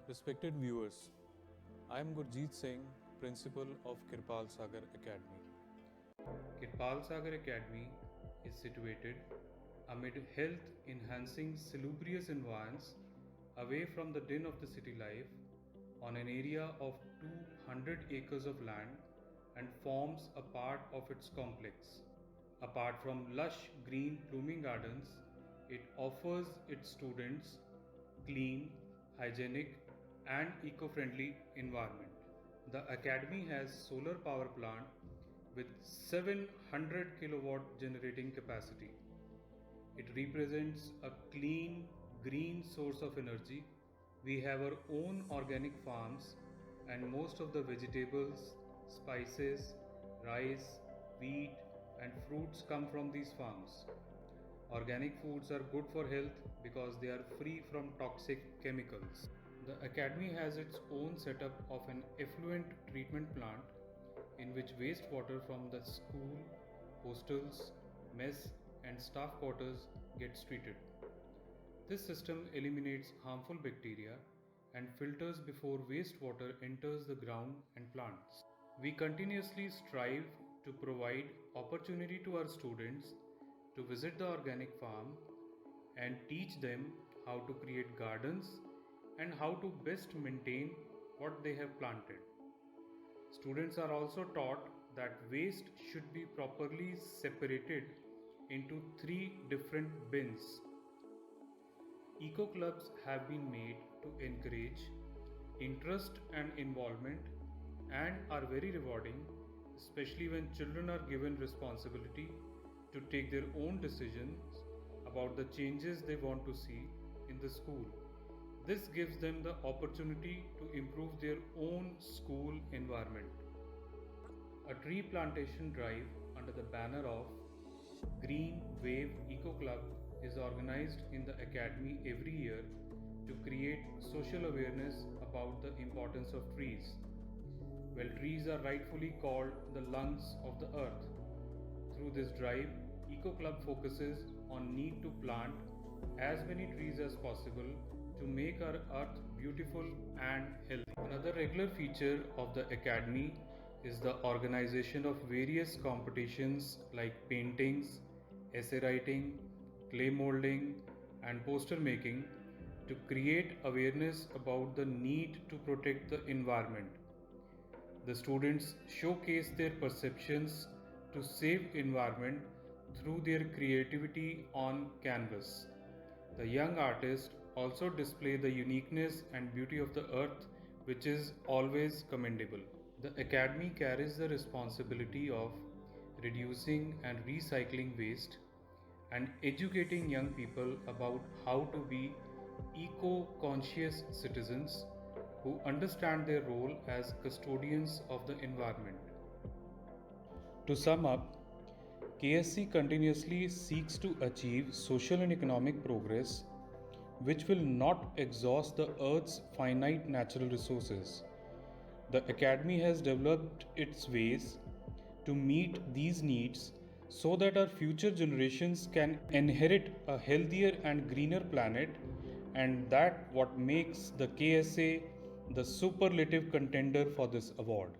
Respected viewers, I am Gurjeet Singh, Principal of Kirpal Sagar Academy. Kirpal Sagar Academy is situated amid health enhancing salubrious environs away from the din of the city life on an area of 200 acres of land and forms a part of its complex. Apart from lush green blooming gardens, it offers its students clean, hygienic, and eco-friendly environment. The academy has solar power plant with 700 kilowatt generating capacity. It represents a clean, green source of energy. We have our own organic farms, and most of the vegetables, spices, rice, wheat, and fruits come from these farms. Organic foods are good for health because they are free from toxic chemicals. The academy has its own setup of an effluent treatment plant in which wastewater from the school, hostels, mess, and staff quarters gets treated. This system eliminates harmful bacteria and filters before wastewater enters the ground and plants. We continuously strive to provide opportunity to our students to visit the organic farm and teach them how to create gardens and how to best maintain what they have planted. Students are also taught that waste should be properly separated into three different bins. Eco clubs have been made to encourage interest and involvement and are very rewarding, especially when children are given responsibility to take their own decisions about the changes they want to see in the school. This gives them the opportunity to improve their own school environment. A tree plantation drive under the banner of Green Wave Eco Club is organized in the academy every year to create social awareness about the importance of trees. Well, trees are rightfully called the lungs of the earth. Through this drive, Eco Club focuses on need to plant as many trees as possible to make our earth beautiful and healthy. Another regular feature of the academy is the organization of various competitions like paintings, essay writing, clay molding, and poster making to create awareness about the need to protect the environment. The students showcase their perceptions to save environment through their creativity on canvas. The young artists also display the uniqueness and beauty of the earth, which is always commendable. The academy carries the responsibility of reducing and recycling waste and educating young people about how to be eco-conscious citizens who understand their role as custodians of the environment. To sum up, KSC continuously seeks to achieve social and economic progress which will not exhaust the Earth's finite natural resources. The Academy has developed its ways to meet these needs so that our future generations can inherit a healthier and greener planet, and that what makes the KSA the superlative contender for this award.